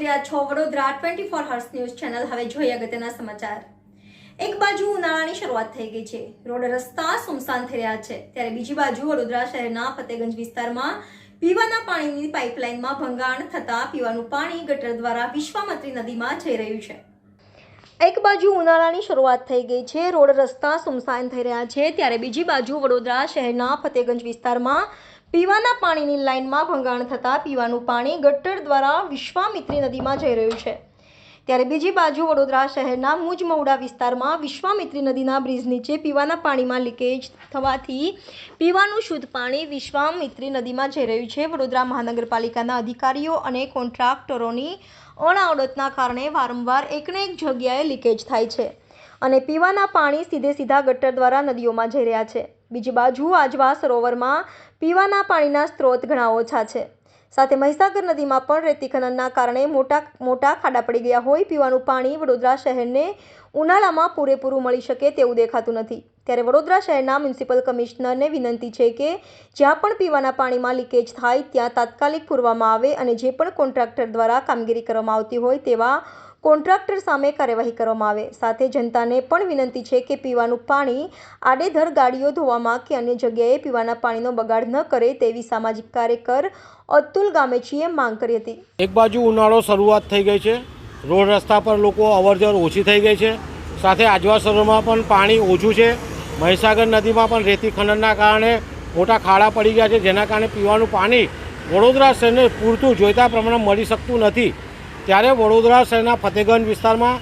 રહ્યા છો Vadodara 24 hers news channel. હવે જોઈએ અગત્યના સમાચાર। એક બાજુ ઉનાળાની શરૂઆત થઈ ગઈ છે, રોડ રસ્તા સુમસાન થઈ રહ્યા છે, ત્યારે બીજી બાજુ વડોદરા શહેરના ફતેગંજ વિસ્તારમાં પીવાના પાણીની પાઇપલાઇનમાં ભંગાણ થતા પીવાનું પાણી ગટર દ્વારા વિશ્વામિત્રી નદીમાં જઈ રહ્યું છે। એક બાજુ ઉનાળાની શરૂઆત થઈ ગઈ છે, રોડ રસ્તા સુમસાન થઈ રહ્યા છે, ત્યારે બીજી બાજુ વડોદરા શહેરના ફતેગંજ વિસ્તારમાં પીવાના પાણીની લાઇનમાં ભંગાણ થતાં પીવાનું પાણી ગટર દ્વારા વિશ્વામિત્રી નદીમાં જઈ રહ્યું છે। ત્યારે બીજી બાજુ વડોદરા શહેરના મુજમહુડા વિસ્તારમાં વિશ્વામિત્રી નદીના બ્રિજ નીચે પીવાના પાણીમાં લીકેજ થવાથી પીવાનું શુદ્ધ પાણી વિશ્વામિત્રી નદીમાં જઈ રહ્યું છે। વડોદરા મહાનગરપાલિકાના અધિકારીઓ અને કોન્ટ્રાક્ટરોની અણાવડતના કારણે વારંવાર એકને એક જગ્યાએ લીકેજ થાય છે અને પીવાના પાણી સીધા ગટર દ્વારા નદીઓમાં જઈ રહ્યા છે। બીજી બાજુ આજવા સરોવરમાં પીવાના પાણીના સ્ત્રોત ઘણા ઓછા છે, સાથે મહીસાગર નદીમાં પણ રેતી ખનનના કારણે મોટા ખાડા પડી ગયા હોય પીવાનું પાણી વડોદરા શહેરને ઉનાળામાં પૂરેપૂરું મળી શકે તેવું દેખાતું નથી। ત્યારે વડોદરા શહેરના મ્યુનિસિપલ કમિશનરને વિનંતી છે કે જ્યાં પણ પીવાના પાણીમાં લીકેજ થાય ત્યાં તાત્કાલિક પૂરવામાં આવે અને જે પણ કોન્ટ્રાક્ટર દ્વારા કામગીરી કરવામાં આવતી હોય તેવા કોન્ટ્રાક્ટર સામે કાર્યવાહી કરવામાં આવે। સાથે જનતાને પણ વિનંતી છે કે પીવાનું પાણી આડેધડ ગાડીઓ ધોવામાં કે અન્ય જગ્યાએ પીવાના પાણીનો બગાડ ન કરે તેવી સામાજિક કાર્યકર અતુલ ગામેચીએ માંગ કરી હતી। એક બાજુ ઉનાળો શરૂઆત થઈ ગઈ છે, રોડ રસ્તા પર લોકો અવરજવર ઓછી થઈ ગઈ છે, સાથે આજવા સરોવરમાં પણ પાણી ઓછું છે, મહીસાગર નદીમાં પણ રેતી ખનનના કારણે મોટા ખાડા પડી ગયા છે, જેના કારણે પીવાનું પાણી વડોદરા શહેરને પૂરતું જોઈતા પ્રમાણે મળી શકતું નથી। ત્યારે વડોદરા શહેરના ફતેગંજ વિસ્તારમાં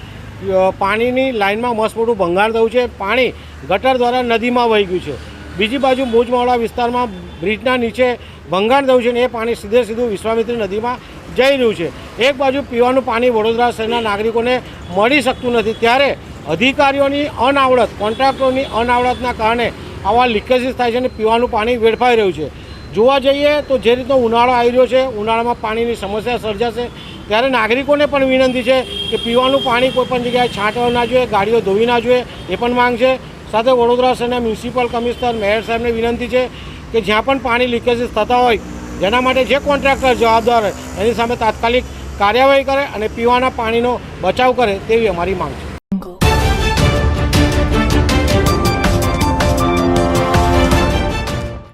પાણીની લાઇનમાં મસ્ત મોટું ભંગાણ થયું છે, પાણી ગટર દ્વારા નદીમાં વહી ગયું છે। બીજી બાજુ મુજમહુડા વિસ્તારમાં બ્રિજના નીચે ભંગાણ થયું છે અને એ પાણી સીધું વિશ્વામિત્રી નદીમાં જઈ રહ્યું છે। એક બાજુ પીવાનું પાણી વડોદરા શહેરના નાગરિકોને મળી શકતું નથી, ત્યારે અધિકારીઓની અનાવડત, કોન્ટ્રાક્ટરોની અનાવડતના કારણે આવા લીકેજીસ થાય છે અને પીવાનું પાણી વેડફાઈ રહ્યું છે। જોવા જઈએ તો જે રીતનો ઉનાળો આવી રહ્યો છે, ઉનાળામાં પાણીની સમસ્યા સર્જાશે, ત્યારે નાગરિકોને પણ વિનંતી છે કે પીવાનું પાણી કોઈપણ જગ્યાએ છાંટવા ના જોઈએ, ગાડીઓ ધોવી ના જોઈએ, એ પણ માંગ છે। સાથે વડોદરા શહેરના મ્યુનિસિપલ કમિશનર, મેયર સાહેબને વિનંતી છે કે જ્યાં પણ પાણી લીકેજીસ થતા હોય જેના માટે જે કોન્ટ્રાક્ટર જવાબદાર હોય એની સામે તાત્કાલિક કાર્યવાહી કરે અને પીવાના પાણીનો બચાવ કરે તેવી અમારી માંગ છે।